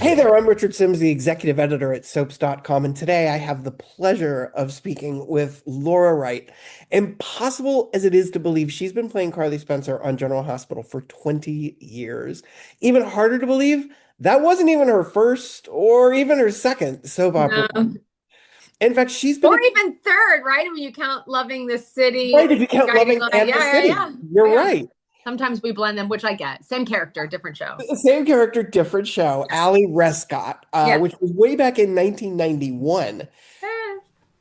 Hey there, I'm Richard Sims, the executive editor at Soaps.com, and today I have the pleasure of speaking with Laura Wright. Impossible as it is to believe, she's been playing Carly Spencer on General Hospital for 20 years. Even harder to believe, that wasn't even her first or even her second soap opera. No. In fact, she's been Or even third, right? When you count Loving the City, right if you count Guiding Loving Light. and the Yeah, yeah, City. yeah. You're Yeah. right. Sometimes we blend them, which I get. Same character, different show. Same character, different show. Allie Rescott, Yeah. which was way back in 1991. Yeah.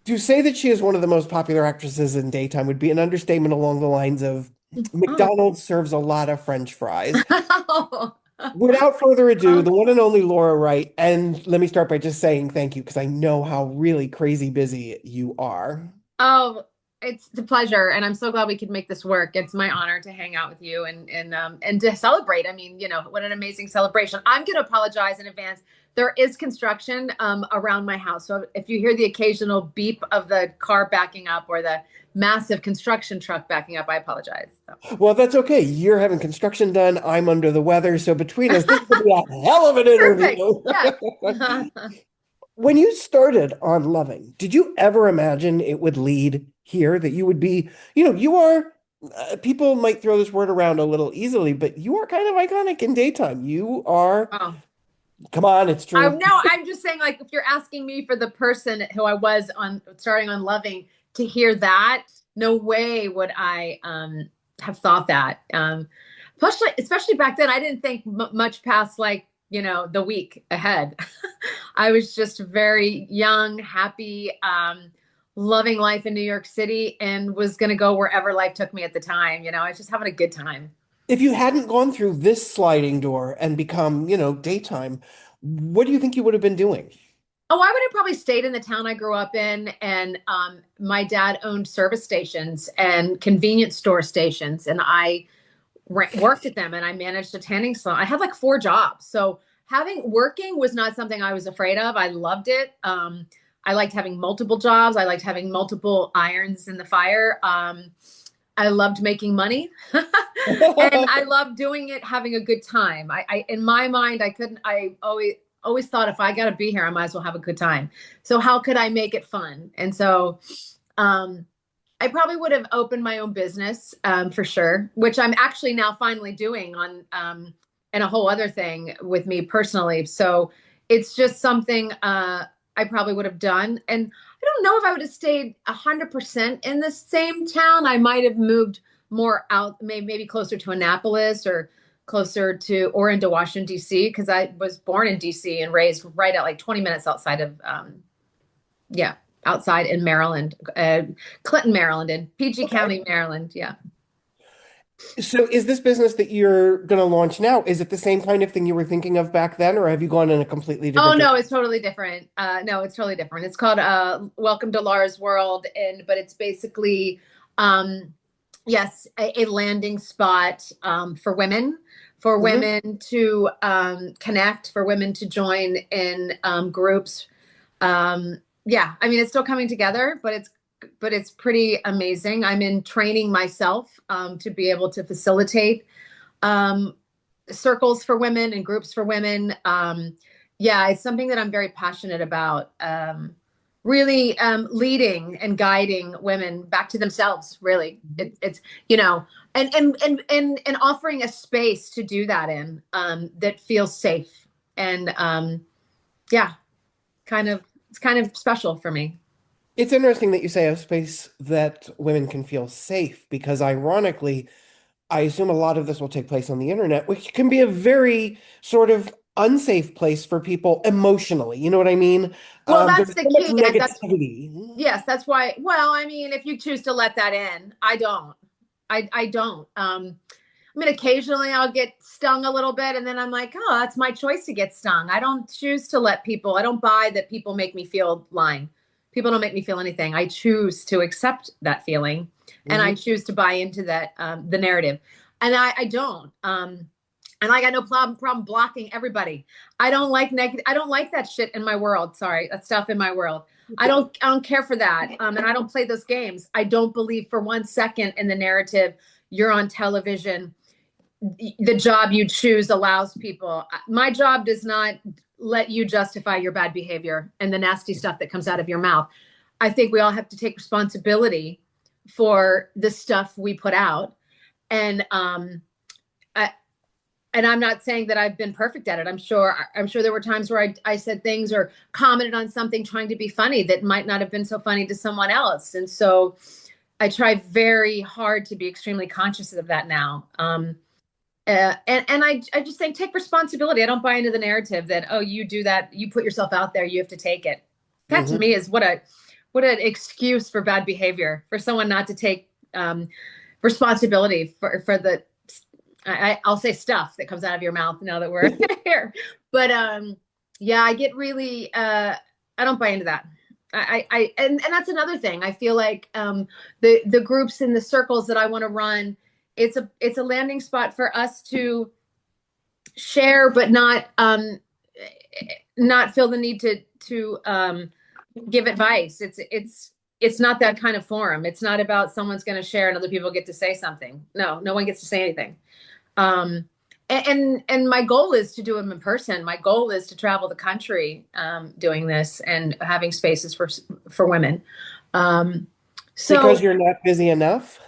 To say that she is one of the most popular actresses in daytime would be an understatement along the lines of Oh. McDonald's serves a lot of French fries. Oh. Without further ado, the one and only Laura Wright. And let me start by just saying thank you because I know how really crazy busy you are. Oh, it's a pleasure, and I'm so glad we could make this work. It's my honor to hang out with you and to celebrate. I mean, what an amazing celebration. I'm going to apologize in advance. There is construction around my house, so if you hear the occasional beep of the car backing up or the massive construction truck backing up, I apologize. So. Well, that's okay. You're having construction done. I'm under the weather. So between us, this could be a hell of an Perfect. interview. Yes. When you started on Loving, did you ever imagine it would lead here, that you would be, you are, people might throw this word around a little easily, but you are kind of iconic in daytime. You are, Oh. come on, it's I true. no, I'm just saying, like, if you're asking me for the person who I was on starting on Loving to hear that, no way would I have thought that. Especially back then, I didn't think much past like the week ahead. I was just very young, happy, loving life in New York City, and was going to go wherever life took me at the time. I was just having a good time. If you hadn't gone through this sliding door and become, daytime, what do you think you would have been doing? Oh, I would have probably stayed in the town I grew up in, and my dad owned service stations and convenience store stations, and I worked at them, and I managed a tanning salon. I had like four jobs, so having working was not something I was afraid of. I loved it. I liked having multiple jobs. I liked having multiple irons in the fire. I loved making money, and I loved doing it, having a good time. In my mind, I couldn't. I always thought if I got to be here, I might as well have a good time. So how could I make it fun? And so, I probably would have opened my own business for sure, which I'm actually now finally doing on and a whole other thing with me personally. So it's just something I probably would have done. And I don't know if I would have stayed 100% in the same town. I might have moved more out, maybe closer to Annapolis or closer to or into Washington, D.C., because I was born in D.C. and raised right at like 20 minutes outside of, yeah, outside in Maryland, Clinton, Maryland, and PG Okay. County, Maryland. Yeah. So is this business that you're going to launch now, is it the same kind of thing you were thinking of back then, or have you gone in a completely Oh different no, direction? it's totally different. No, it's totally different. It's called Welcome to Laura's World, and but it's basically um, yes, a landing spot for Mhm. women to connect, for women to join in groups. Yeah, I mean it's still coming together, but it's pretty amazing. I'm in training myself to be able to facilitate um, circles for women and groups for women. Yeah, it's something that I'm very passionate about. Really leading and guiding women back to themselves. Really, it's you know, and offering a space to do that in that feels safe and yeah, it's kind of special for me. It's interesting that you say a space that women can feel safe because ironically, I assume a lot of this will take place on the internet, which can be a very sort of unsafe place for people emotionally. You know what I mean? Well, There's that's the so much key, and that's negativity. yes, that's why. Well, I mean, if you choose to let that in, I don't. I don't. I mean, occasionally I'll get stung a little bit, and then I'm like, oh, that's my choice to get stung. I don't choose to let people. I don't buy that people make me feel lying. People don't make me feel anything. I choose to accept that feeling, and I Mhm. choose to buy into that the narrative, and I don't. And I got no problem blocking everybody. I don't like negative. I don't like that shit in my world. Sorry, that stuff in my world. I don't care for that. And I don't play those games. I don't believe for 1 second in the narrative. You're on television. The job you choose allows people. My job does not let you justify your bad behavior and the nasty stuff that comes out of your mouth. I think we all have to take responsibility for the stuff we put out. And I, and I'm not saying that I've been perfect at it. I'm sure there were times where I said things or commented on something trying to be funny that might not have been so funny to someone else. And so I try very hard to be extremely conscious of that now. And I just think take responsibility. I don't buy into the narrative that, oh, you do that, you put yourself out there, you have to take it. That to me is what an excuse for bad behavior, for someone not to take responsibility for the I'll say stuff that comes out of your mouth now that we're here. But yeah, I get really I don't buy into that. And that's another thing. I feel like the groups and the circles that I want to run, it's a landing spot for us to share, but not feel the need to give advice. It's not that kind of forum. It's not about someone's going to share and other people get to say something. No one gets to say anything. And my goal is to do them in person. My goal is to travel the country doing this and having spaces for women. So Because you're not busy enough.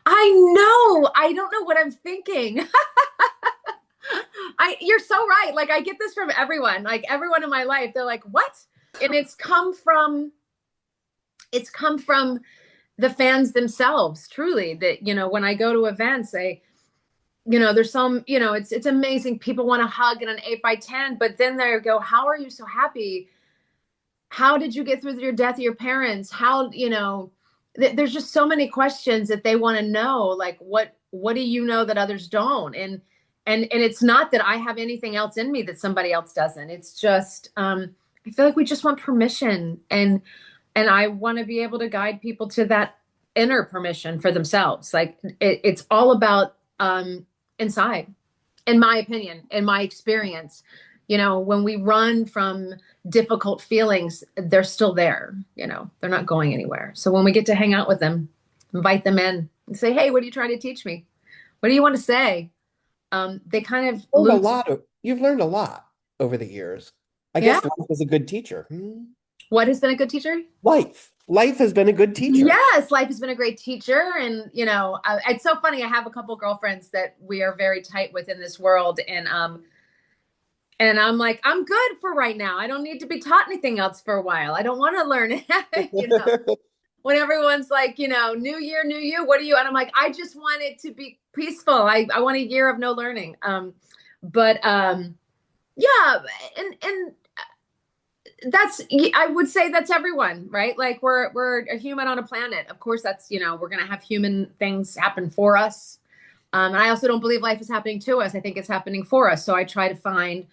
I know. I don't know what I'm thinking. You're so right. Like I get this from everyone. Like everyone in my life, they're like, "What?" And it's come from the fans themselves, truly. That, you know, when I go to events, there's some, it's amazing. People want to hug in an 8x10, but then they go, "How are you so happy? How did you get through your death of your parents? How, there's just so many questions that they want to know. Like, what do you know that others don't? And it's not that I have anything else in me that somebody else doesn't. It's just, I feel like we just want permission, and I want to be able to guide people to that inner permission for themselves. Like it's all about inside, in my opinion, in my experience. When we run from difficult feelings, they're still there. They're not going anywhere. So when we get to hang out with them, invite them in and say, "Hey, what are you trying to teach me? What do you want to say?" They kind of You've learned a lot over the years. I Yeah. guess life is a good teacher. What has been a good teacher? Life has been a good teacher. Yes, life has been a great teacher. And, it's so funny. I have a couple girlfriends that we are very tight with in this world. And I'm like, I'm good for right now. I don't need to be taught anything else for a while. I don't want to learn it. When everyone's like, new year, new you, what are you? And I'm like, I just want it to be peaceful. I want a year of no learning. Yeah. And I would say that's everyone, right? Like we're a human on a planet. Of course, that's, we're going to have human things happen for us. And I also don't believe life is happening to us. I think it's happening for us. So I try to find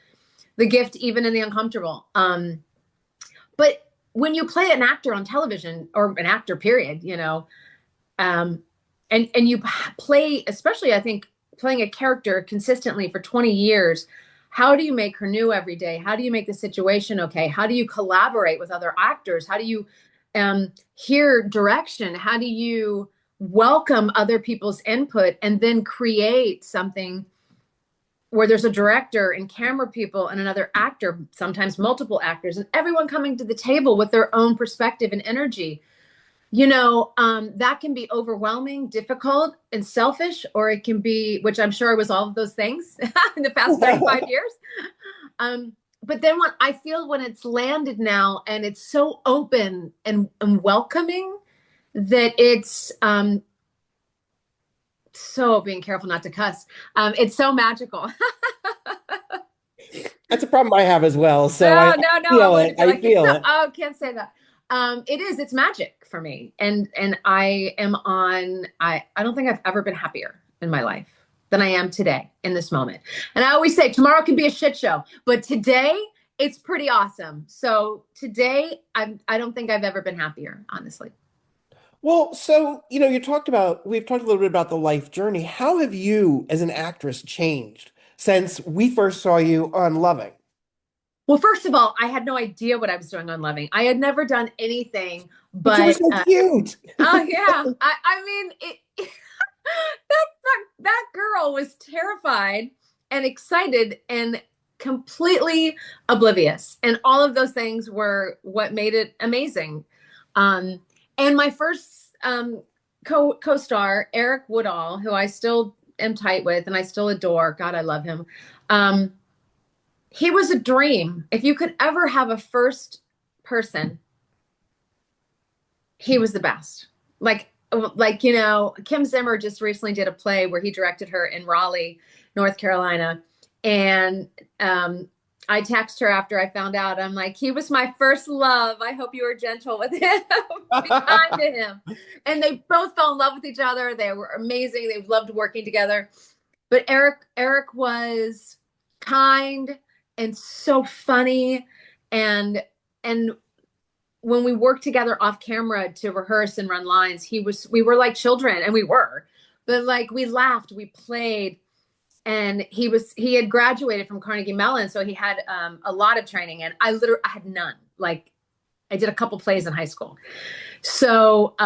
the gift even in the uncomfortable. But when you play an actor on television, or an actor period, and you play, especially I think playing a character consistently for 20 years, how do you make her new every day? How do you make the situation okay? How do you collaborate with other actors? How do you hear direction? How do you welcome other people's input and then create something where there's a director and camera people and another actor, sometimes multiple actors, and everyone coming to the table with their own perspective and energy? That can be overwhelming, difficult, and selfish, or it can be, which I'm sure was all of those things in the past 35 years. But then when it's landed now and it's so open and welcoming, that it's so, being careful not to cuss. It's so magical. That's a problem I have as well. So No, I feel it. I like, feel it. Oh, can't say that. It's magic for me. And I am I don't think I've ever been happier in my life than I am today in this moment. And I always say tomorrow can be a shit show, but today it's pretty awesome. So today I don't think I've ever been happier, honestly. Well, so, we've talked a little bit about the life journey. How have you as an actress changed since we first saw you on Loving? Well, first of all, I had no idea what I was doing on Loving. I had never done anything, But you were so cute. Oh yeah. I mean, that girl was terrified and excited and completely oblivious. And all of those things were what made it amazing. And my first co-star, Eric Woodall, who I still am tight with and I still adore. God, I love him. He was a dream. If you could ever have a first person, he was the best. Kim Zimmer just recently did a play where he directed her in Raleigh, North Carolina. And I texted her after I found out. I'm like, he was my first love. I hope you were gentle with him. Be kind to him. And they both fell in love with each other. They were amazing. They loved working together. But Eric was kind and so funny. And when we worked together off camera to rehearse and run lines, we were like children, and we were, but like we laughed, we played, and he had graduated from Carnegie Mellon. So he had a lot of training, and I had none. Like I did a couple plays in high school. So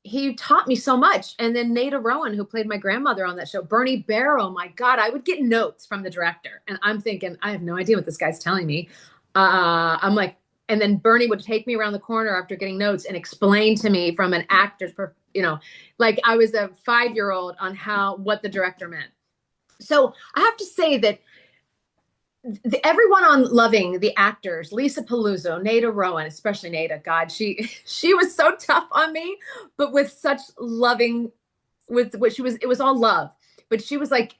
he taught me so much. And then Nada Rowan, who played my grandmother on that show, Bernie Barrow, my God, I would get notes from the director. And I'm thinking, I have no idea what this guy's telling me. I'm like, and then Bernie would take me around the corner after getting notes and explain to me from an actor's, like I was a 5-year-old on what the director meant. So I have to say that everyone on Loving, the actors, Lisa Paluzzo, Nada Rowan, especially Nada, God, she was so tough on me, but with such loving, with what she was, it was all love. But she was like,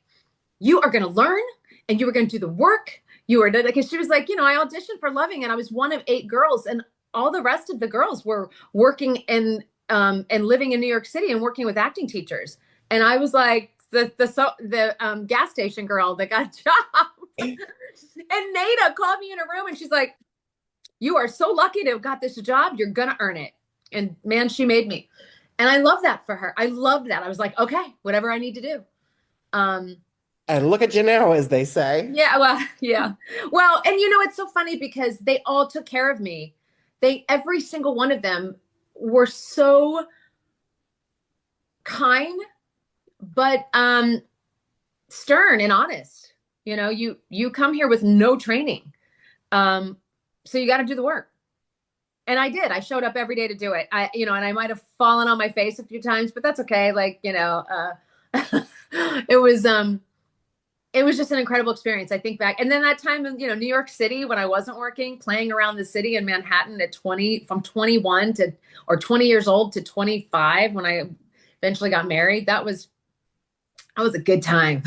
you are going to learn and you were going to do the work. Because she was like, I auditioned for Loving and I was one of 8 girls, and all the rest of the girls were working and living in New York City and working with acting teachers. And I was like the gas station girl that got a job. And Nada called me in a room and she's like, you are so lucky to have got this job. You're going to earn it. And man, she made me. And I love that for her. I loved that. I was like, okay, whatever I need to do. And look at you now, as they say. Yeah, well, yeah. Well, and it's so funny because they all took care of me. Every single one of them were so kind, but stern and honest. You come here with no training. So you got to do the work. And I did. I showed up every day to do it. And I might have fallen on my face a few times, but that's okay. Like, it was just an incredible experience. I think back. And then that time in, New York City, when I wasn't working, playing around the city in Manhattan from 21 or 20 years old to 25, when I eventually got married, that was a good time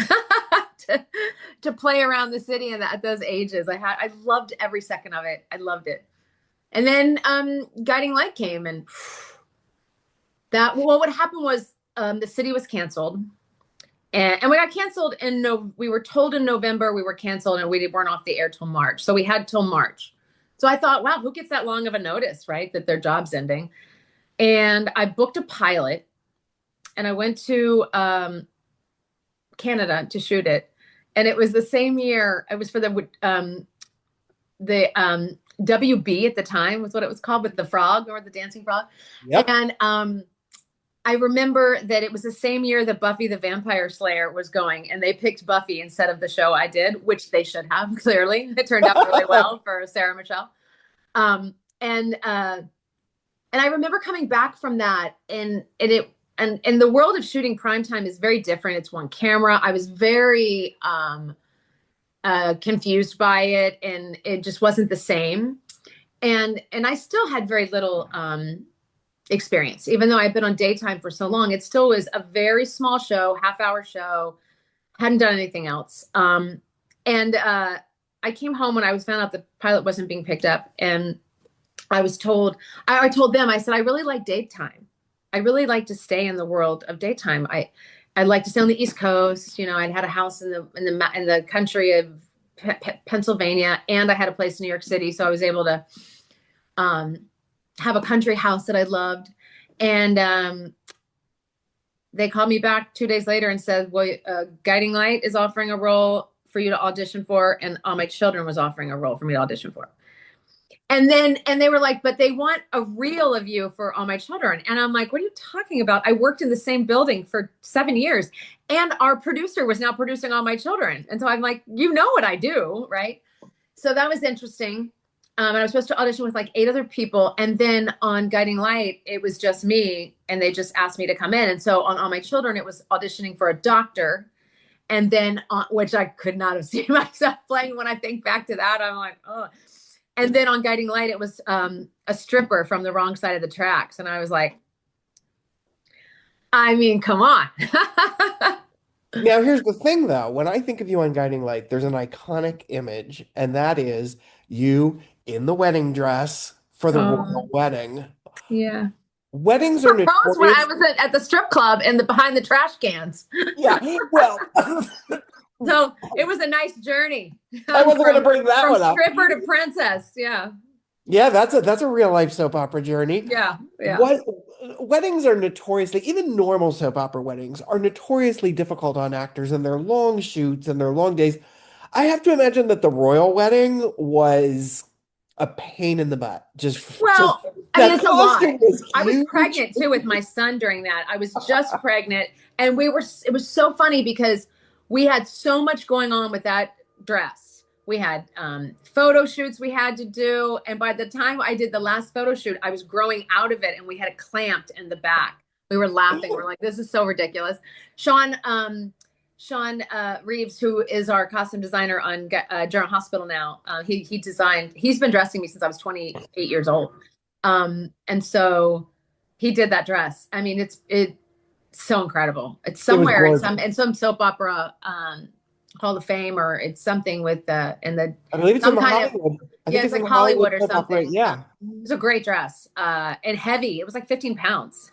to play around the city and at those ages. I loved every second of it. I loved it. And then Guiding Light came, and what happened was the city was canceled. And we got canceled we were told in November we were canceled, and we weren't off the air till March. So we had till March. So I thought, wow, who gets that long of a notice, right? That their job's ending. And I booked a pilot and I went to Canada to shoot it. And it was the same year. It was for the WB at the time was what it was called, with the frog, or the dancing frog. Yep. And I remember that it was the same year that Buffy the Vampire Slayer was going, and they picked Buffy instead of the show I did, which they should have, clearly. It turned out really well for Sarah Michelle. And I remember coming back from that, and the world of shooting primetime is very different. It's one camera. I was very confused by it, and it just wasn't the same. And I still had very little experience, even though I've been on daytime for so long. It still was a very small show, half-hour show. Hadn't done anything else. And I came home when I was found out the pilot wasn't being picked up, and I was told. I told them, I said, I really like daytime. I really like to stay in the world of daytime. I'd like to stay on the East Coast. I'd had a house in the country of Pennsylvania, and I had a place in New York City, so I was able to have a country house that I loved. And they called me back 2 days later and said, well, Guiding Light is offering a role for you to audition for, and All My Children was offering a role for me to audition for. And they were like, but they want a reel of you for All My Children. And I'm like, what are you talking about? I worked in the same building for 7 years, and our producer was now producing All My Children. And so I'm like, you know what I do, right? So that was interesting. And I was supposed to audition with like 8 other people. And then on Guiding Light, it was just me, and they just asked me to come in. And so on All My Children, it was auditioning for a doctor. And then, which I could not have seen myself playing. When I think back to that, I'm like, oh. And then on Guiding Light, it was a stripper from the wrong side of the tracks. And I was like, I mean, come on. Now, here's the thing, though. When I think of you on Guiding Light, there's an iconic image, and that is you in the wedding dress for the royal wedding. Yeah. Weddings are Propose when I notorious. was at the strip club and behind the trash cans. Yeah, well, So it was a nice journey I wasn't going to from bring that one up. stripper to princess. Yeah. Yeah, that's a real life soap opera journey. Yeah. Yeah. What weddings are notoriously, even normal soap opera weddings are notoriously difficult on actors and their long shoots and their long days. I have to imagine that the royal wedding was a pain in the butt. Just Well, I mean, that it's a lot. costume was I was huge. pregnant too with my son during that. I was just pregnant, and it was so funny because we had so much going on with that dress. We had photo shoots we had to do. And by the time I did the last photo shoot, I was growing out of it, and we had it clamped in the back. We were laughing. We're like, this is so ridiculous. Sean, Reeves, who is our costume designer on General Hospital now, he's been dressing me since I was 28 years old. And so he did that dress. I mean, it's so incredible. It's It was somewhere gorgeous. in some soap opera Hall of Fame, or it's something with in the I believe it's in some the kind of, Hollywood. I yeah, think it's it's in like the Hollywood Hollywood or soap opera. something. Yeah. It was a great dress, and heavy. It was like 15 pounds.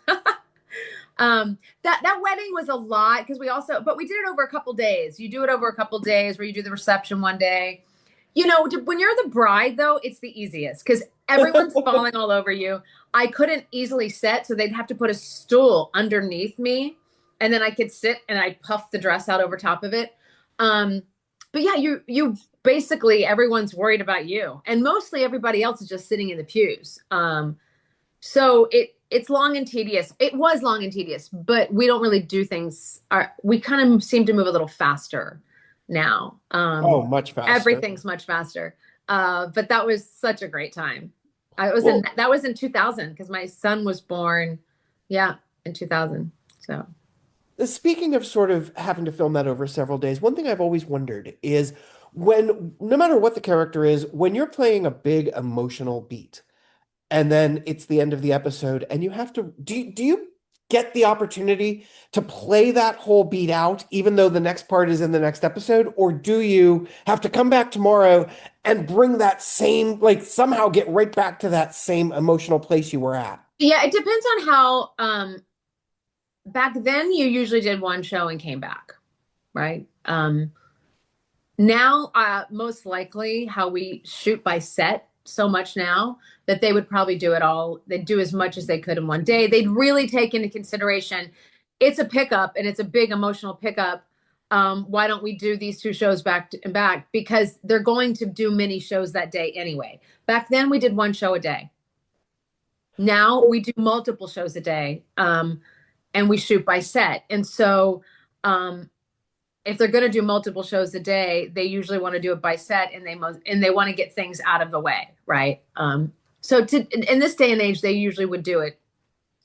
That wedding was a lot because but we did it over a couple days. You do it over a couple days where you do the reception one day. When you're the bride, though, it's the easiest because everyone's falling all over you. I couldn't easily sit, so they'd have to put a stool underneath me, and then I could sit and I puff the dress out over top of it. But yeah, you basically, everyone's worried about you, and mostly everybody else is just sitting in the pews. So it's long and tedious. It was long and tedious, but we don't really do things. We kind of seem to move a little faster now. Oh, much faster. Everything's much faster. But that was such a great time. Well, That was in 2000 because my son was born, yeah, in 2000. So speaking of sort of having to film that over several days, one thing I've always wondered is when, no matter what the character is, when you're playing a big emotional beat, and then it's the end of the episode, and you have to, do you get the opportunity to play that whole beat out, even though the next part is in the next episode? Or do you have to come back tomorrow and bring that same, like somehow get right back to that same emotional place you were at? yeah, it depends on how. Back then, you usually did one show and came back, right? Now, most likely, how we shoot by set so much now that they would probably do it all. They'd do as much as they could in one day. They'd really take into consideration it's a pickup and it's a big emotional pickup. Why don't we do these 2 shows back to back? Because they're going to do many shows that day anyway. Back then, we did one show a day. Now we do multiple shows a day, and we shoot by set. And so, if they're going to do multiple shows a day, they usually want to do it by set, and they want to get things out of the way, right? So in this day and age, they usually would do it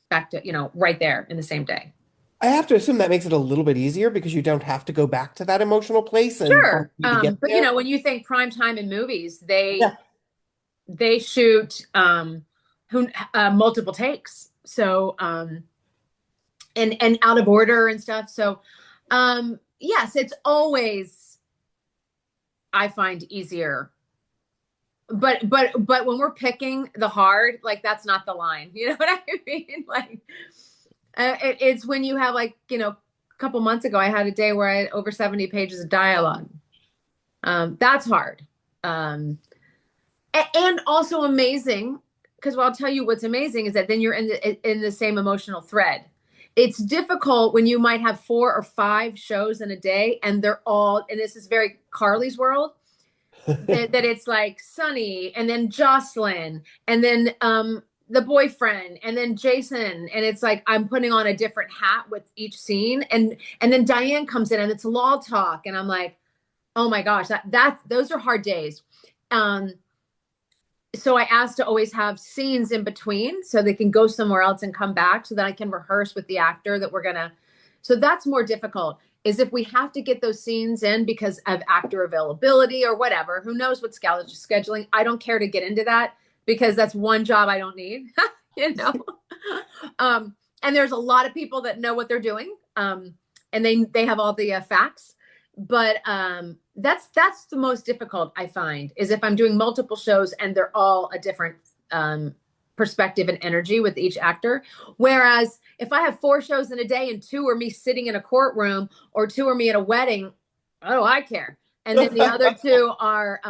back to right there in the same day. I have to assume that makes it a little bit easier because you don't have to go back to that emotional place and for Sure, you to get but there. when you think prime time in movies, Yeah. they shoot multiple takes, so and out of order and stuff. So yes, it's always, I find, easier. But when we're picking the hard, like that's not the line. You know what I mean? Like it's when you have a couple months ago, I had a day where I had over 70 pages of dialogue. That's hard. And also amazing because I'll tell you what's amazing is that then you're in the same emotional thread. It's difficult when you might have 4 or 5 shows in a day and they're all, and this is very Carly's world. that it's like Sonny and then Jocelyn and then the boyfriend and then Jason, and it's like I'm putting on a different hat with each scene, and then Diane comes in and it's law talk, and I'm like, oh my gosh, that those are hard days. So I asked to always have scenes in between so they can go somewhere else and come back so that I can rehearse with the actor that we're gonna. So that's more difficult, is if we have to get those scenes in because of actor availability or whatever. Who knows what scheduling? I don't care to get into that because that's one job I don't need, you know. And there's a lot of people that know what they're doing, and they have all the facts. But that's the most difficult, I find, is if I'm doing multiple shows and they're all a different perspective and energy with each actor. Whereas if I have 4 shows in a day and 2 are me sitting in a courtroom or 2 are me at a wedding, oh, I care. And then the other 2 are,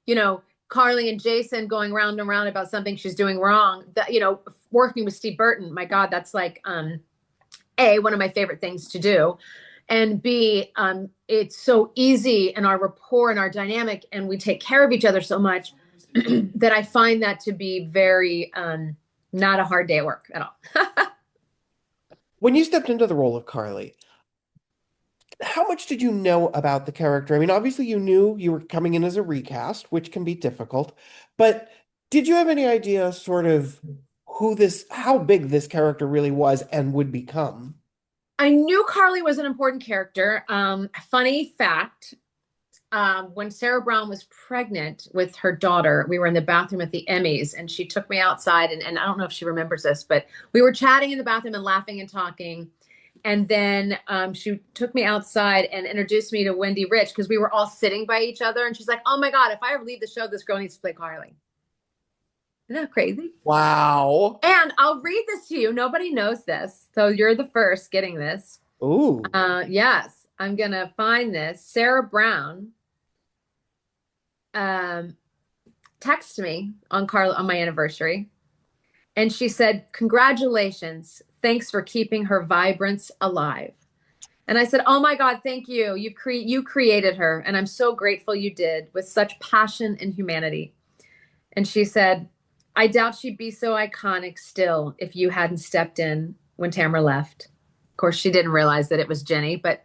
you know, Carly and Jason going round and round about something she's doing wrong. That, you know, working with Steve Burton, my God, that's like A, one of my favorite things to do. And B, it's so easy in our rapport and our dynamic, and we take care of each other so much that I find that to be very not a hard day at work at all. When you stepped into the role of Carly, how much did you know about the character? I mean, obviously you knew you were coming in as a recast, which can be difficult, but did you have any idea sort of how big this character really was and would become? I knew Carly was an important character. Funny fact, when Sarah Brown was pregnant with her daughter, we were in the bathroom at the Emmys, and she took me outside, and I don't know if she remembers this, but we were chatting in the bathroom and laughing and talking. And then she took me outside and introduced me to Wendy Rich, because we were all sitting by each other. And she's like, oh my God, if I ever leave the show, this girl needs to play Carly. Isn't that crazy? Wow. And I'll read this to you. Nobody knows this, so you're the first getting this. Ooh. Yes, I'm going to find this. Sarah Brown texted me on my anniversary, and she said, congratulations. Thanks for keeping her vibrance alive. And I said, oh my God, thank you. You created her, and I'm so grateful you did, with such passion and humanity. And she said, I doubt she'd be so iconic still if you hadn't stepped in when Tamara left. Of course, she didn't realize that it was Jenny, but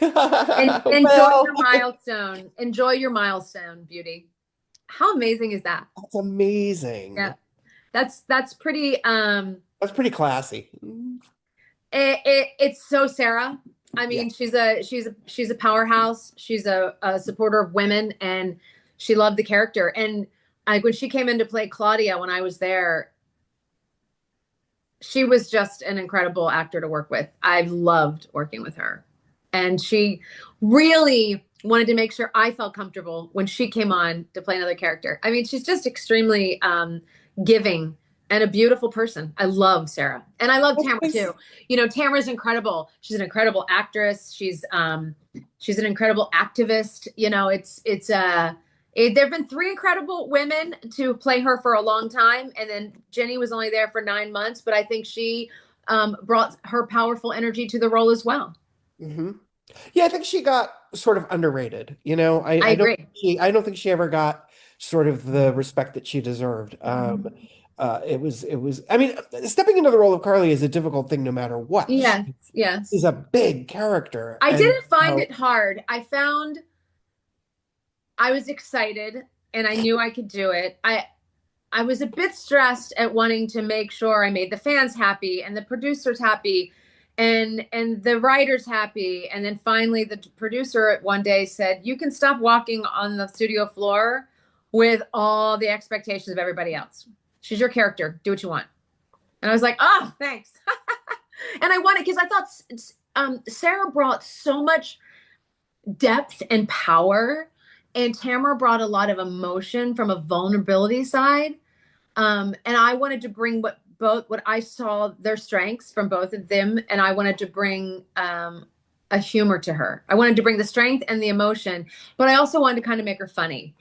enjoy your milestone. Enjoy your milestone, beauty. How amazing is that? That's amazing. Yeah. That's pretty That's pretty classy. It's so Sarah. I mean, yeah. she's a powerhouse. She's a supporter of women, and she loved the character. And when she came in to play Claudia when I was there, she was just an incredible actor to work with. I loved working with her. And she really wanted to make sure I felt comfortable when she came on to play another character. I mean, she's just extremely giving and a beautiful person. I love Sarah. And I love Tamara too. You know, Tamara's incredible. She's an incredible actress. She's an incredible activist. You know, there've been 3 incredible women to play her for a long time. And then Jenny was only there for 9 months, but I think she brought her powerful energy to the role as well. Mm-hmm. Yeah, I think she got sort of underrated. You know, I agree. I don't think she ever got sort of the respect that she deserved. It was, I mean, stepping into the role of Carly is a difficult thing no matter what. Yes, yes. She's a big character. I didn't find it hard. I was excited and I knew I could do it. I was a bit stressed at wanting to make sure I made the fans happy and the producers happy and the writers happy. And then finally the producer one day said, you can stop walking on the studio floor with all the expectations of everybody else. She's your character. Do what you want. And I was like, oh, thanks. And I wanted, because I thought Sarah brought so much depth and power, and Tamara brought a lot of emotion from a vulnerability side. And I wanted to bring what I saw their strengths from both of them. And I wanted to bring a humor to her. I wanted to bring the strength and the emotion, but I also wanted to kind of make her funny.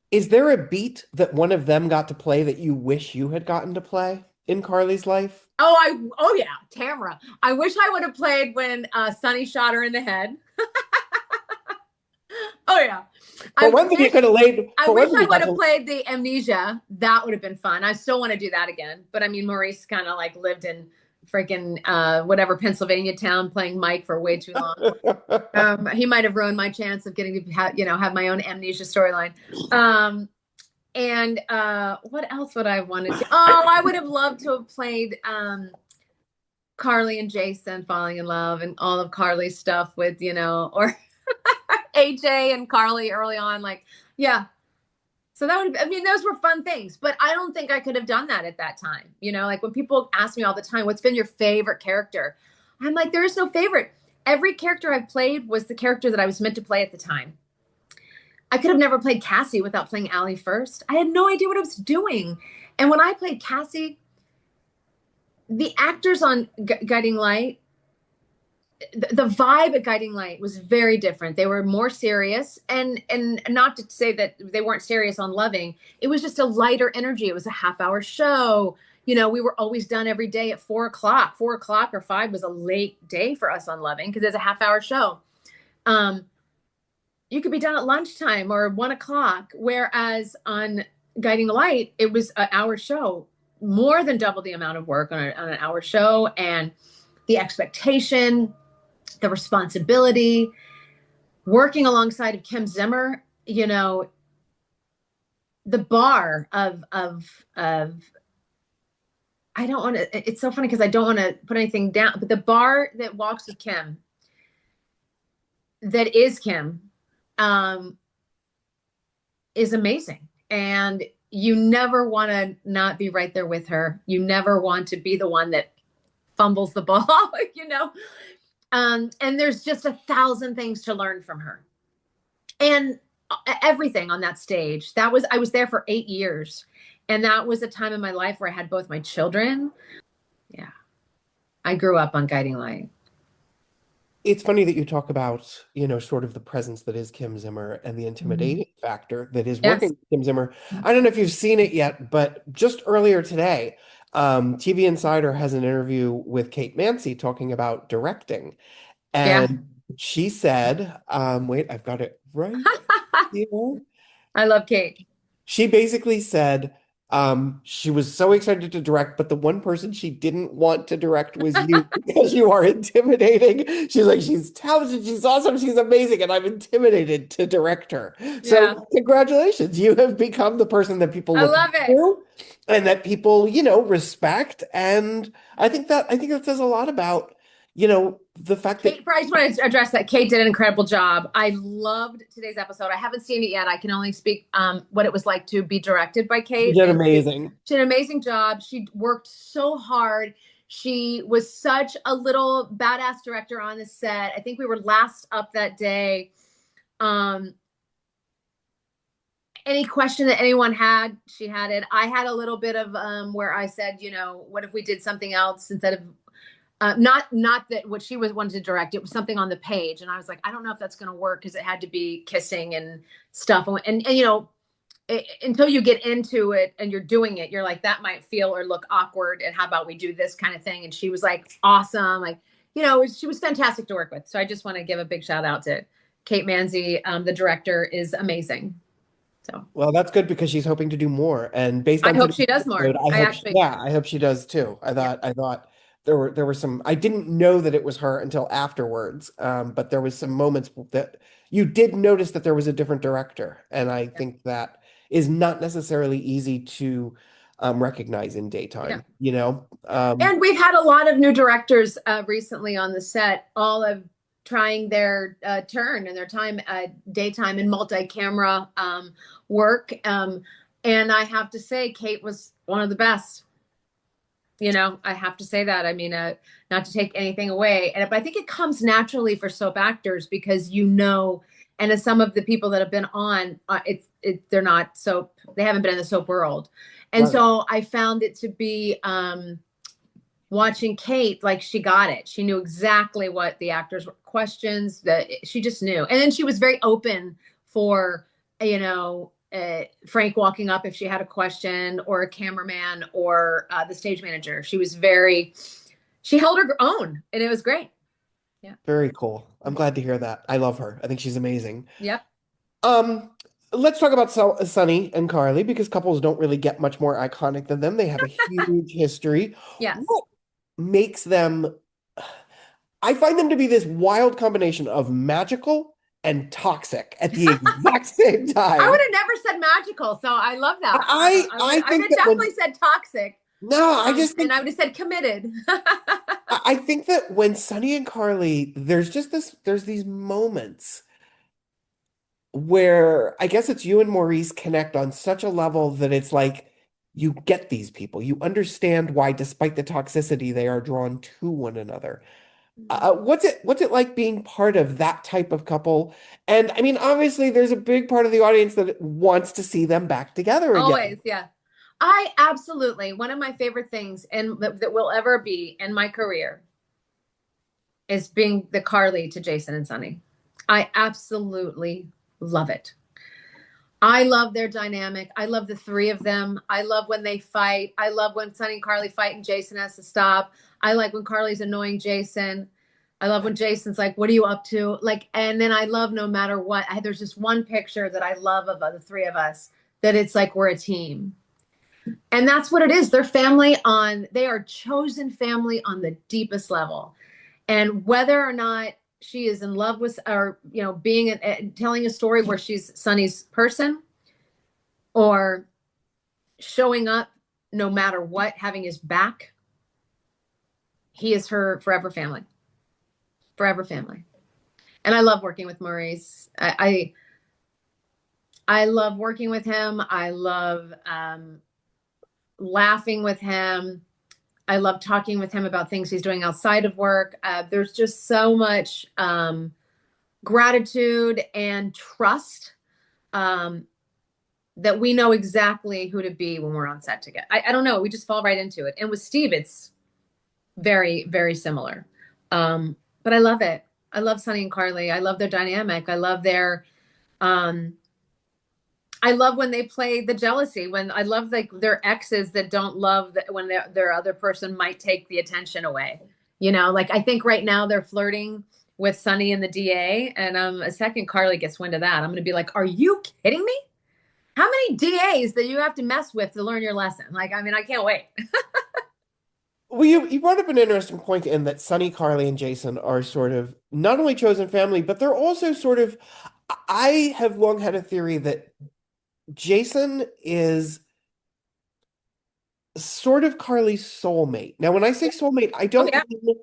Is there a beat that one of them got to play that you wish you had gotten to play in Carly's life? Oh yeah, Tamara. I wish I would have played when Sonny shot her in the head. Oh yeah. For I one thing, you wish could have laid. I For wish one thing, I you would got have to. played the amnesia. That would have been fun. I still want to do that again. But I mean, Maurice kind of like lived in freaking whatever Pennsylvania town playing Mike for way too long. He might have ruined my chance of getting to have my own amnesia storyline. And what else would I have wanted to? Oh, I would have loved to have played Carly and Jason falling in love and all of Carly's stuff with, or AJ and Carly early on. Like, yeah. So that would, I mean, those were fun things, but I don't think I could have done that at that time. Like when people ask me all the time, what's been your favorite character? I'm like, there is no favorite. Every character I've played was the character that I was meant to play at the time. I could have never played Cassie without playing Allie first. I had no idea what I was doing. And when I played Cassie, the actors on Guiding Light, the vibe at Guiding Light was very different. They were more serious, and not to say that they weren't serious on Loving. It was just a lighter energy. It was a half-hour show. We were always done every day at 4 o'clock. 4 o'clock or 5 was a late day for us on Loving because it's a half-hour show. You could be done at lunchtime or 1 o'clock, whereas on Guiding Light, it was an hour show, more than double the amount of work on an hour show, and the expectation, the responsibility, working alongside of Kim Zimmer, the bar of I don't want to, it's so funny because I don't want to put anything down, but the bar that walks with Kim, that is Kim, is amazing. And you never want to not be right there with her. You never want to be the one that fumbles the ball, and there's just 1,000 things to learn from her. And everything on that stage, I was there for 8 years. And that was a time in my life where I had both my children. Yeah. I grew up on Guiding Light. It's funny that you talk about, sort of the presence that is Kim Zimmer and the intimidating factor that is working Yes. with Kim Zimmer. I don't know if you've seen it yet, but just earlier today, TV Insider has an interview with Kate Mansi talking about directing. Yeah. And she said, wait, I've got it right here. I love Kate. She basically said she was so excited to direct, but the one person she didn't want to direct was you because you are intimidating. She's like, she's talented, she's awesome, she's amazing, and I'm intimidated to direct her. Yeah. So congratulations, you have become the person that people I look love up it. to and that people, respect. And I think that says a lot about, the fact that Kate, I just want to address that. Kate did an incredible job. I loved today's episode. I haven't seen it yet. I can only speak what it was like to be directed by you Kate. did And amazing. she did an amazing job. She worked so hard. She was such a little badass director on the set. I think we were last up that day. Any question that anyone had, she had it. I had a little bit of where I said, what if we did something else instead of not that what she was wanted to direct. It was something on the page, and I was like, I don't know if that's going to work because it had to be kissing and stuff. And until you get into it and you're doing it, you're like, that might feel or look awkward. And how about we do this kind of thing? And she was like, awesome. Like, she was fantastic to work with. So I just want to give a big shout out to Kate Mansi. The director is amazing. So, Well, that's good because she's hoping to do more. And based I on hope today's she does more. episode, I hope she, yeah, I hope she does too. Yeah. I thought there were some, I didn't know that it was her until afterwards. But there was some moments that you did notice that there was a different director. And I Yeah. think that is not necessarily easy to recognize in Yeah. daytime. And we've had a lot of new directors recently on the set, all of trying their turn and their time daytime and multi-camera work. And I have to say, Kate was one of the best. I have to say that. I mean, not to take anything away, but I think it comes naturally for soap actors because and as some of the people that have been on, they're not soap. They haven't been in the soap world, and Right. so I found it to be. Watching Kate, like she got it. She knew exactly what the actors were questions that she just knew. And then she was very open for, Frank walking up if she had a question or a cameraman or the stage manager. She held her own and it was great. Yeah. Very cool. I'm glad to hear that. I love her. I think she's amazing. Yep. Um, let's talk about Sonny and Carly because couples don't really get much more iconic than them. They have a huge history. Yes. What makes them, I find them to be this wild combination of magical and toxic at the exact same I would time. have never said magical, so I love that. I I would think have that when, definitely said toxic, no, I just and think, I would have said committed. I think that when Sonny and Carly, there's these moments where I guess it's you and Maurice connect on such a level that it's like you get these people. You understand why, despite the toxicity, they are drawn to one another. What's it like being part of that type of couple? And I mean, obviously, there's a big part of the audience that wants to see them back together again. Always, yeah. I absolutely, one of my favorite things and that will ever be in my career is being the Carly to Jason and Sonny. I absolutely love it. I love their dynamic. I love the three of them. I love when they fight. I love when Sonny and Carly fight and Jason has to stop. I like when Carly's annoying Jason. I love when Jason's like, "What are you up to?" Like, and then I love no matter what. There's just one picture that I love of the three of us that it's like we're a team. And that's what it is. They are chosen family on the deepest level. And whether or not she is in love with, or, telling a story where she's Sonny's person or showing up no matter what, having his back, he is her forever family. And I love working with Maurice. I love working with him. I love laughing with him. I love talking with him about things he's doing outside of work. There's just so much gratitude and trust that we know exactly who to be when we're on set together. I don't know. We just fall right into it. And with Steve, it's very, very similar. But I love it. I love Sonny and Carly. I love their dynamic. Um, I love when they play the jealousy. When I love like their exes that don't love when their other person might take the attention away. Like I think right now they're flirting with Sonny and the DA, and a second Carly gets wind of that, I'm going to be like, "Are you kidding me? How many DAs that you have to mess with to learn your lesson?" Like, I mean, I can't wait. Well, you brought up an interesting point in that Sonny, Carly, and Jason are sort of not only chosen family, but they're also sort of. I have long had a theory that Jason is sort of Carly's soulmate. Now, when I say soulmate, I Oh don't yeah, mean,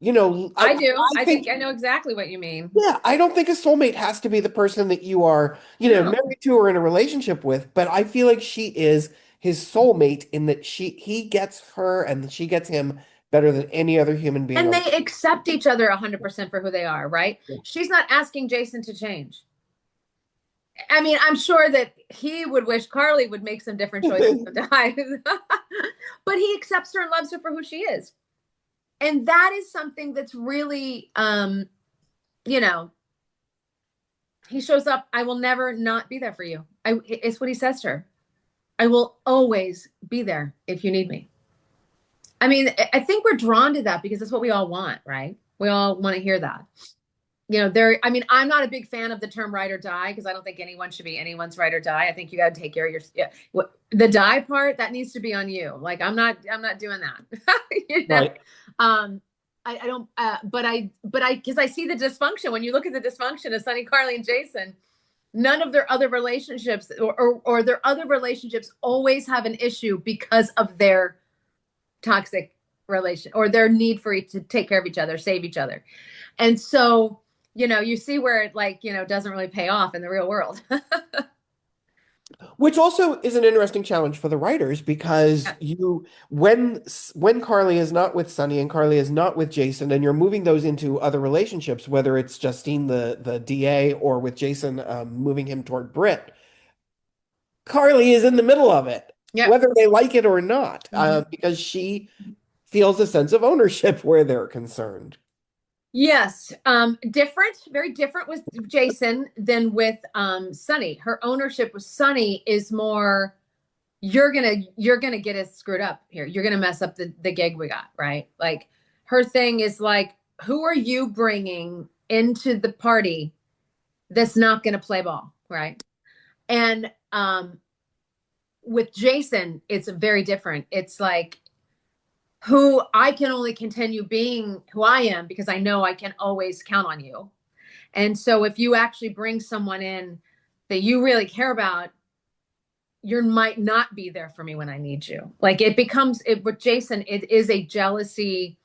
you know, I, I do. I I think think, I know exactly what you mean. yeah, I don't think a soulmate has to be the person that you are, No. married to or in a relationship with, but I feel like she is his soulmate in that he gets her and she gets him better than any other human being And on. they accept each other 100% for who they are, right? She's not asking Jason to change. I mean, I'm sure that he would wish Carly would make some different choices sometimes, but he accepts her and loves her for who she is. And that is something that's really, you know, he shows up. I will never not be there for you. It's what he says to her. I will always be there if you need me. I mean, I think we're drawn to that because that's what we all want, right? We all want to hear that. I mean, I'm not a big fan of the term ride or die because I don't think anyone should be anyone's ride or die. I think you got to take care of your, yeah. The die part that needs to be on you. Like, I'm not doing that. you know? Right. Um, I don't, because I see the dysfunction. When you look at the dysfunction of Sonny, Carly, and Jason, none of their other relationships or their other relationships always have an issue because of their toxic relation or their need for to take care of each other, save each other. And so, you see where it doesn't really pay off in the real world. Which also is an interesting challenge for the writers because when Carly is not with Sonny and Carly is not with Jason, and you're moving those into other relationships, whether it's Justine the DA or with Jason moving him toward Britt, Carly is in the middle of it, Yep. whether they like it or not, Mhm. because she feels a sense of ownership where they're concerned. Yes. Different, very different with Jason than with Sonny. Her ownership with Sonny is more, you're gonna get us screwed up here. You're gonna mess up the gig we got, right? Like her thing is like, who are you bringing into the party that's not gonna play ball? Right. And with Jason, it's very different. It's like who I can only continue being who I am because I know I can always count on you. And so if you actually bring someone in that you really care about, you might not be there for me when I need you. Like it becomes it with Jason, it is a jealousy,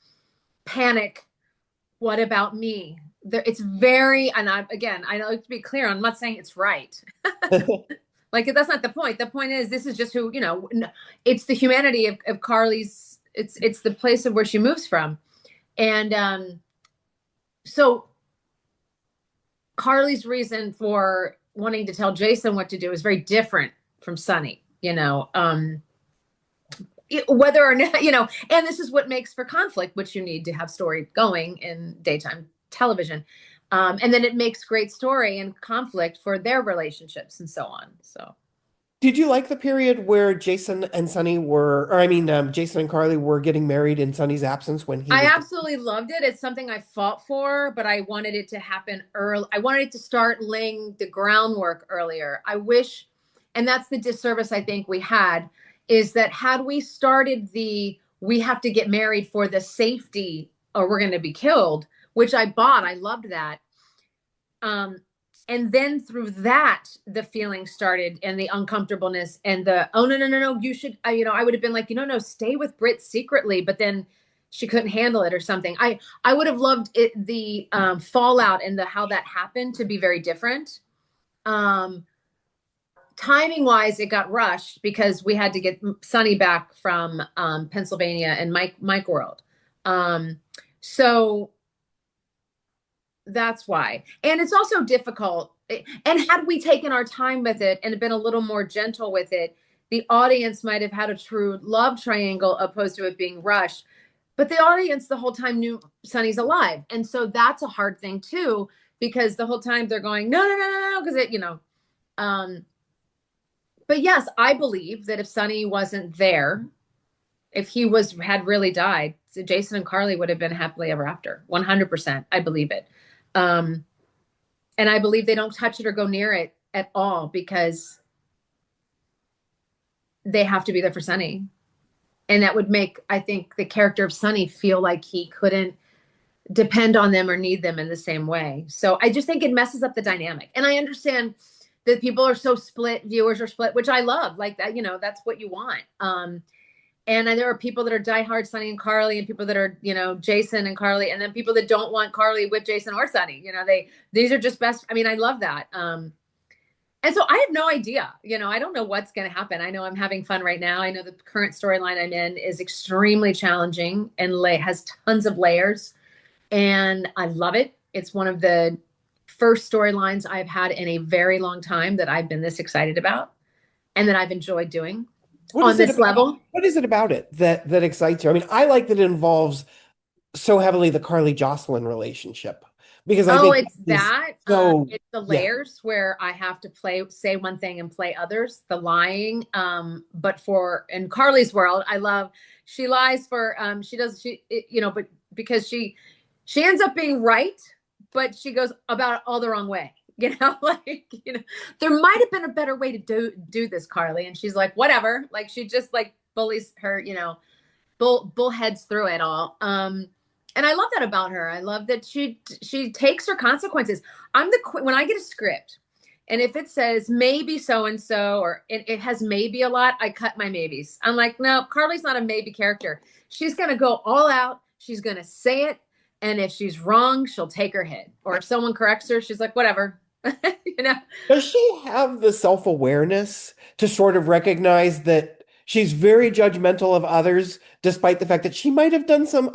panic. What about me? There, it's very, and I like to be clear. I'm not saying it's right. Like that's not the point. The point is, this is just who it's the humanity of Carly's. It's the place of where she moves from, and so Carly's reason for wanting to tell Jason what to do is very different from Sonny. Whether or not and this is what makes for conflict, which you need to have story going in daytime television, and then it makes great story and conflict for their relationships and so on. So Did you like the period where Jason and Sonny were, or I mean, Jason and Carly were getting married in Sonny's absence when he I was? absolutely loved it. It's something I fought for, but I wanted it to happen early. I wanted it to start laying the groundwork earlier. I wish, and that's the disservice I think we had, is that had we started we have to get married for the safety or we're going to be killed, which I bought. I loved that. And then through that, the feeling started and the uncomfortableness and the, oh, no, you should, I would have been like, no, stay with Britt secretly. But then she couldn't handle it or something. I would have loved it, the fallout and how that happened to be very different. Timing wise, it got rushed because we had to get Sonny back from Pennsylvania and Mike World. So that's why. And it's also difficult. And had we taken our time with it and been a little more gentle with it, the audience might have had a true love triangle opposed to it being rushed. But the audience the whole time knew Sonny's alive. And so that's a hard thing too, because the whole time they're going, no, because but yes, I believe that if Sonny wasn't there, if he had really died, Jason and Carly would have been happily ever after. 100%. I believe it. And I believe they don't touch it or go near it at all because they have to be there for Sonny. And that would make, I think, the character of Sonny feel like he couldn't depend on them or need them in the same way. So I just think it messes up the dynamic. And I understand that people are so split, viewers are split, which I love. Like that, that's what you want. And there are people that are diehard Sonny and Carly, and people that are, Jason and Carly, and then people that don't want Carly with Jason or Sonny. These are just best. I mean, I love that. And so I have no idea. I don't know what's going to happen. I know I'm having fun right now. I know the current storyline I'm in is extremely challenging and has tons of layers, and I love it. It's one of the first storylines I've had in a very long time that I've been this excited about, and that I've enjoyed doing. On this level. What is it about it that excites you? I mean, I like that it involves so heavily the Carly Jocelyn relationship because I think It's that. so It's the layers where I have to say one thing and play others, the lying. But in Carly's world, I love, she lies for, but because she ends up being right, but she goes about it all the wrong way. There might have been a better way to do this, Carly. And she's like, whatever. Like, she just like bullies her, bullheads through it all. And I love that about her. I love that she takes her consequences. When I get a script and if it says maybe so-and-so, or it has maybe a lot, I cut my maybes. I'm like, no, Carly's not a maybe character. She's going to go all out. She's going to say it. And if she's wrong, she'll take her hit. Or if someone corrects her, she's like, whatever. Does she have the self-awareness to sort of recognize that she's very judgmental of others, despite the fact that she might have done some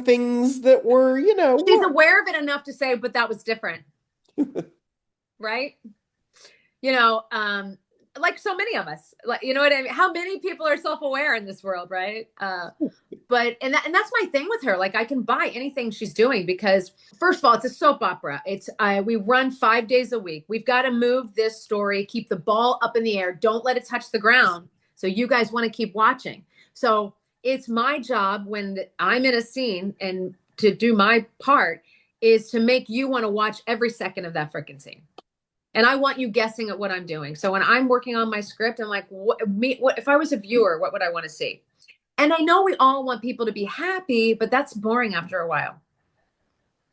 things that were, she's aware of it enough to say, but that was different. Right? Like so many of us, like, you know what I mean? How many people are self-aware in this world, right? But that's my thing with her. Like, I can buy anything she's doing because, first of all, it's a soap opera. We run 5 days a week. We've got to move this story, keep the ball up in the air. Don't let it touch the ground. So you guys want to keep watching. So it's my job when I'm in a scene and to do my part is to make you want to watch every second of that freaking scene. And I want you guessing at what I'm doing. So when I'm working on my script, I'm like, what if I was a viewer, what would I want to see? And I know we all want people to be happy, but that's boring after a while.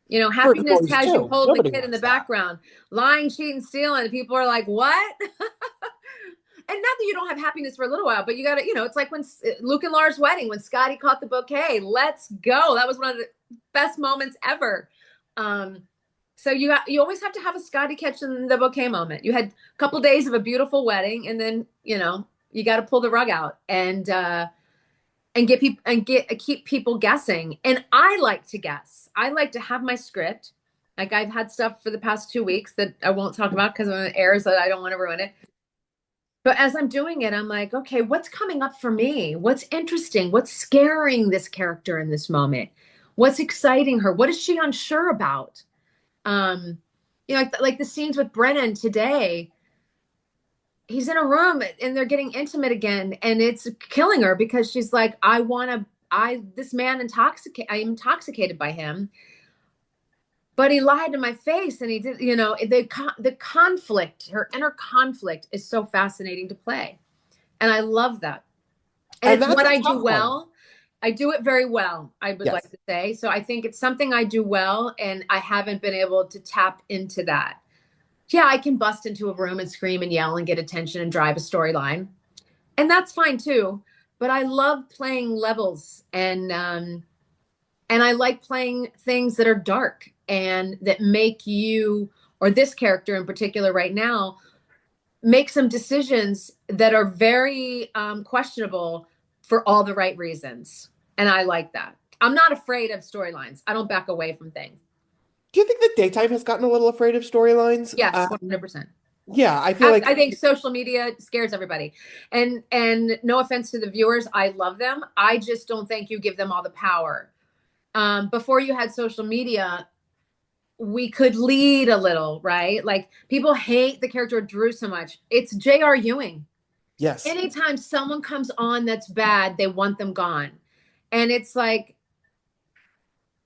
You know, For happiness toys has you too. hold the Nobody kid in the wants that. background, lying, cheating, stealing. And people are like, what? And not that you don't have happiness for a little while, but you got to, you know, it's like when Luke and Laura's wedding, when Scotty caught the bouquet, let's go. That was one of the best moments ever. So you always have to have a Scotty catching the bouquet moment. You had a couple days of a beautiful wedding, and then, you know, you got to pull the rug out and get people and keep people guessing. And I like to guess. I like to have my script. Like I've had stuff for the past 2 weeks that I won't talk about because when it airs, that I don't want to ruin it. But as I'm doing it, I'm like, okay, what's coming up for me? What's interesting? What's scaring this character in this moment? What's exciting her? What is she unsure about? You know, like the scenes with Brennan today. He's in a room and they're getting intimate again, and it's killing her because she's like, this man I'm intoxicated by him, but he lied to my face, and he did, you know, the conflict, her inner conflict is so fascinating to play. And I love that. And And it's that's what a I do tough one. well. I do it very well, I would like Yes. to say. So I think it's something I do well, and I haven't been able to tap into that. Yeah, I can bust into a room and scream and yell and get attention and drive a storyline. And that's fine too. But I love playing levels, and I like playing things that are dark and that make you, or this character in particular right now, make some decisions that are very questionable for all the right reasons. And I like that. I'm not afraid of storylines. I don't back away from things. Do you think that daytime has gotten a little afraid of storylines? Yes, 100%. Yeah, I feel like I think social media scares everybody. And no offense to the viewers, I love them. I just don't think you give them all the power. Before you had social media, we could lead a little, right? Like people hate the character of Drew so much. It's J.R. Ewing. yes. Anytime someone comes on that's bad, they want them gone. And it's like,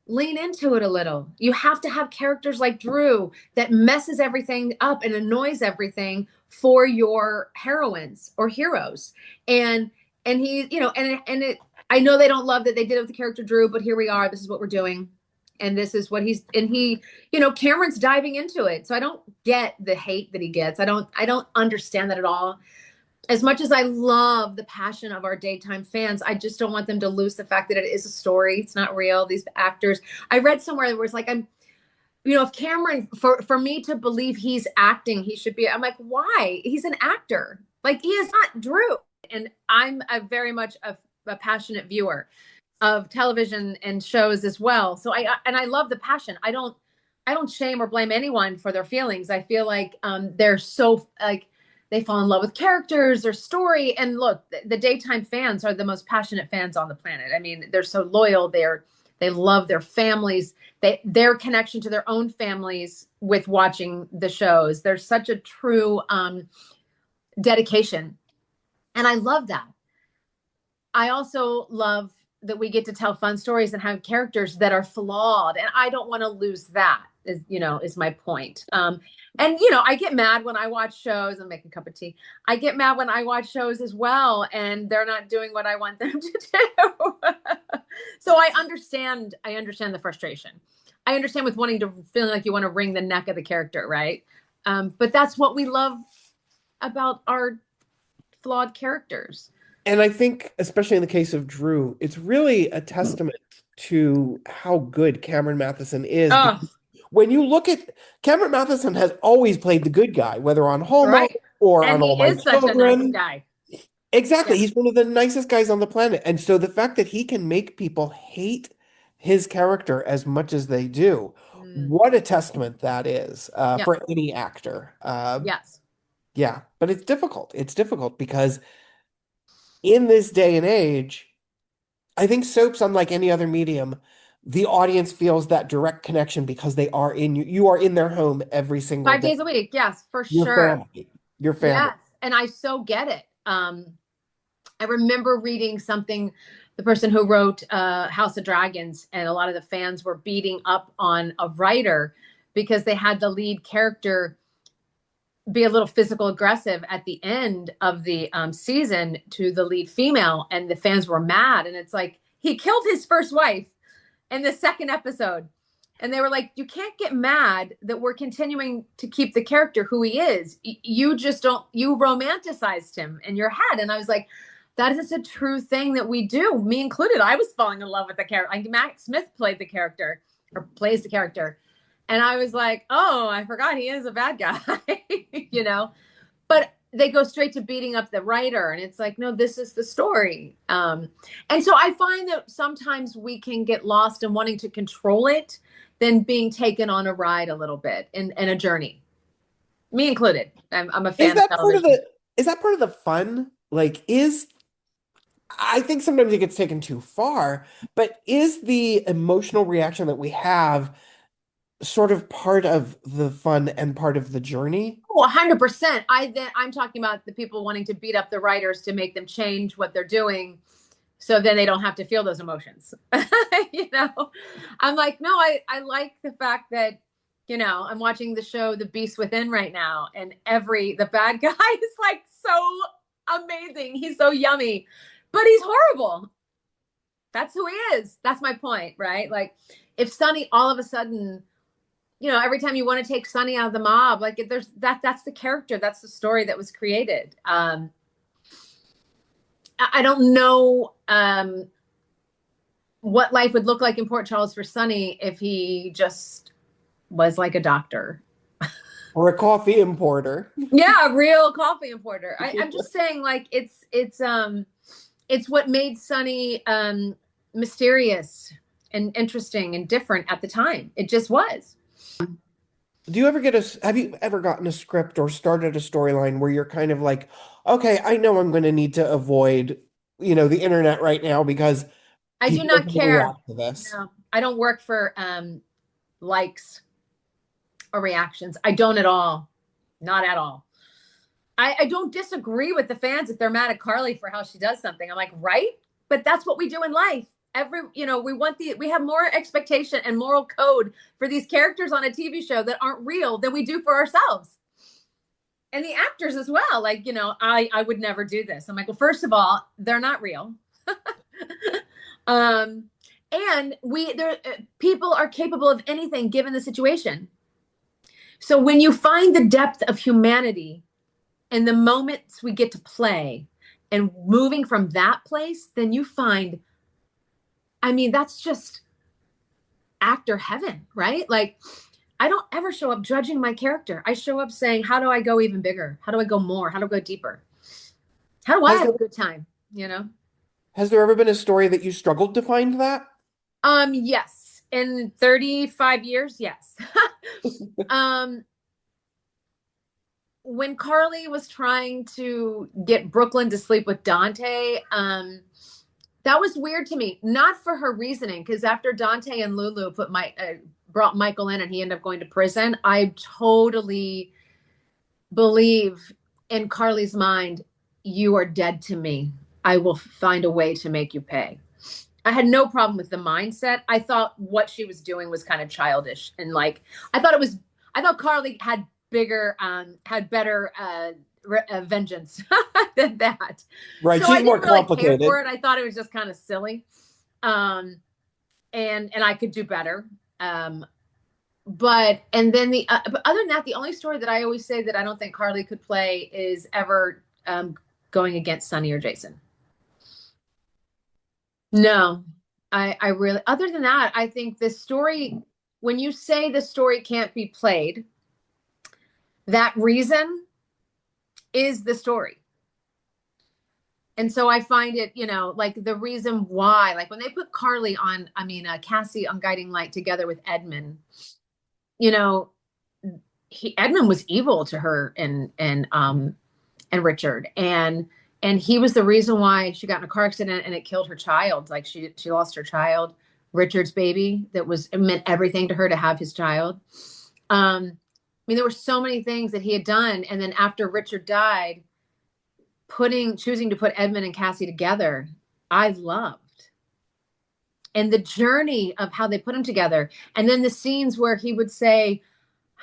lean into it a little. You have to have characters like Drew that messes everything up and annoys everything for your heroines or heroes. And he, you know, and it I know they don't love that they did it with the character Drew, but here we are. This is what we're doing. And this is what he, you know, Cameron's diving into it. So I don't get the hate that he gets. I don't understand that at all. As much as I love the passion of our daytime fans, I just don't want them to lose the fact that it is a story. It's not real. These actors, I read somewhere where it's like, you know, if Cameron, for me to believe he's acting, he should be, I'm like, why? He's an actor. Like he is not Drew. And I'm a very much a passionate viewer of television and shows as well. So I love the passion. I don't shame or blame anyone for their feelings. I feel like they're so like they fall in love with characters, their story. And look, the daytime fans are the most passionate fans on the planet. I mean, they're so loyal. They love their families. Their connection to their own families with watching the shows. There's such a true dedication. And I love that. I also love that we get to tell fun stories and have characters that are flawed. And I don't want to lose that, is my point. And, you know, I get mad when I watch shows. I'm making a cup of tea. I get mad when I watch shows as well, and they're not doing what I want them to do. So I understand the frustration. I understand with wanting to feel like you want to wring the neck of the character, right? But that's what we love about our flawed characters. And I think, especially in the case of Drew, it's really a testament to how good Cameron Matheson is. Oh, Because when you look at Cameron Matheson has always played the good guy, whether on Homo right. or And on All he My is such a nice Children. guy. Exactly. Yeah. He's one of the nicest guys on the planet. And so the fact that he can make people hate his character as much as they do, Mm, what a testament that is yeah. for any actor. Yes. Yeah, but it's difficult. It's difficult because in this day and age, I think soaps, unlike any other medium, the audience feels that direct connection because they are in you. You are in their home every single 5 days day. a week. Yes, for Your sure. family, your family. Yes. And I so get it. I remember reading something, the person who wrote House of Dragons, and a lot of the fans were beating up on a writer because they had the lead character be a little physical aggressive at the end of the season to the lead female, and the fans were mad. And it's like, he killed his first wife in the second episode. And they were like, you can't get mad that we're continuing to keep the character who he is. You just don't, you romanticized him in your head. And I was like, that is a true thing that we do, me included. I was falling in love with the character. Like, Matt Smith played the character, or plays the character. And I was like, oh, I forgot he is a bad guy, you know? But they go straight to beating up the writer. And it's like, no, this is the story. And so I find that sometimes we can get lost in wanting to control it than being taken on a ride a little bit in a journey. Me included. I'm a fan of television. Is that part of the fun? Like, I think sometimes it gets taken too far, but is the emotional reaction that we have sort of part of the fun and part of the journey? Oh, 100%. I'm talking about the people wanting to beat up the writers to make them change what they're doing, so then they don't have to feel those emotions. You know, I'm like, no, I like the fact that, you know, I'm watching the show The Beast Within right now, and the bad guy is like so amazing. He's so yummy, but he's horrible. That's who he is. That's my point, right? Like, if Sonny all of a sudden, you know, every time you want to take Sonny out of the mob, like, that's the character, that's the story that was created. I don't know what life would look like in Port Charles for Sonny if he just was like a doctor. Or a coffee importer? Yeah, a real coffee importer. I'm just saying, like, it's what made Sonny mysterious and interesting and different at the time. It just was. Have you ever gotten a script or started a storyline where you're kind of like, okay, I know I'm going to need to avoid, the internet right now because I do people are not going to care. react to this? No, I don't work for likes or reactions. I don't at all. Not at all. I don't disagree with the fans if they're mad at Carly for how she does something. I'm like, right? But that's what we do in life. We have more expectation and moral code for these characters on a TV show that aren't real than we do for ourselves. And the actors as well. Like, I would never do this. I'm like, well, first of all, they're not real. And people are capable of anything given the situation. So when you find the depth of humanity in the moments we get to play and moving from that place, then you find, that's just actor heaven, right? Like, I don't ever show up judging my character. I show up saying, how do I go even bigger? How do I go more? How do I go deeper? How do I have a good time? Has there ever been a story that you struggled to find that? Yes. In 35 years, yes. When Carly was trying to get Brooklyn to sleep with Dante, that was weird to me. Not for her reasoning, because after Dante and Lulu brought Michael in and he ended up going to prison, I totally believe in Carly's mind, you are dead to me. I will find a way to make you pay. I had no problem with the mindset. I thought what she was doing was kind of childish. And I thought Carly had better vengeance than that. Right, so she's I more didn't really complicated. care for it. I thought it was just kind of silly. And I could do better. But other than that, the only story that I always say that I don't think Carly could play is ever going against Sonny or Jason. No, I really, other than that, I think the story, when you say the story can't be played, that reason is the story. And so I find it, like the reason why, like when they put Cassie on Guiding Light together with Edmund, Edmund was evil to her and Richard. And he was the reason why she got in a car accident and it killed her child. Like she lost her child, Richard's baby, it meant everything to her to have his child. There were so many things that he had done. And then after Richard died, choosing to put Edmund and Cassie together, I loved. And the journey of how they put them together. And then the scenes where he would say,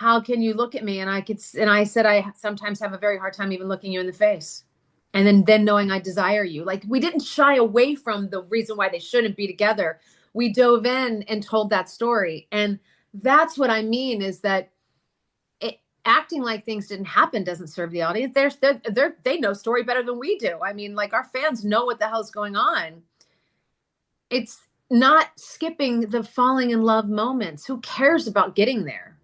how can you look at me? And I said, I sometimes have a very hard time even looking you in the face. And then knowing I desire you. Like, we didn't shy away from the reason why they shouldn't be together. We dove in and told that story. And that's what I mean, is that acting like things didn't happen doesn't serve the audience. They know story better than we do. I mean, like, our fans know what the hell's going on. It's not skipping the falling in love moments. Who cares about getting there?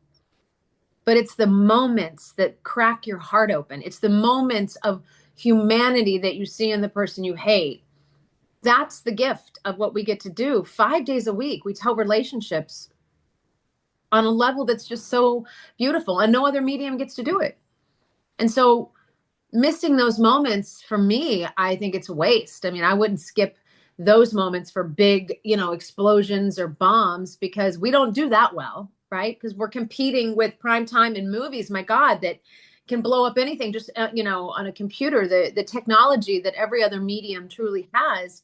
But it's the moments that crack your heart open. It's the moments of humanity that you see in the person you hate. That's the gift of what we get to do 5 days a week. We tell relationships on a level that's just so beautiful, and no other medium gets to do it. And so missing those moments, for me, I think it's a waste. I mean, I wouldn't skip those moments for big, explosions or bombs, because we don't do that well, right? Because we're competing with prime time in movies, my God, that can blow up anything just, on a computer. The technology that every other medium truly has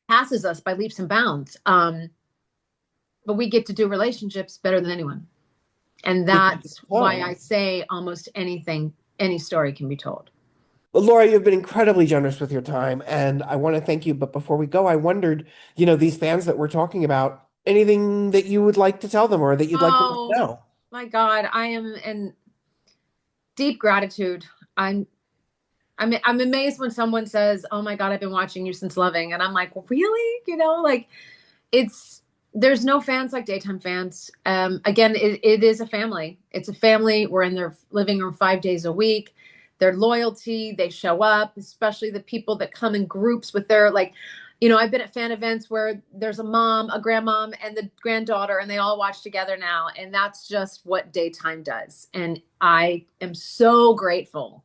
passes us by leaps and bounds. But we get to do relationships better than anyone. And that's why I say almost anything, any story can be told. Well, Laura, you've been incredibly generous with your time, and I want to thank you. But before we go, I wondered, these fans that we're talking about, anything that you would like to tell them or that you'd like them to Oh know? my God, I am in deep gratitude. I'm amazed when someone says, "Oh my God, I've been watching you since Loving," and I'm like, "Really?" Like, there's no fans like daytime fans. Again, it is a family. It's a family. We're in their living room 5 days a week. Their loyalty, they show up, especially the people that come in groups with their, like, I've been at fan events where there's a mom, a grandmom, and the granddaughter, and they all watch together now. And that's just what daytime does. And I am so grateful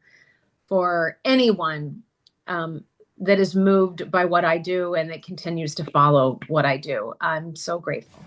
for anyone that is moved by what I do and that continues to follow what I do. I'm so grateful.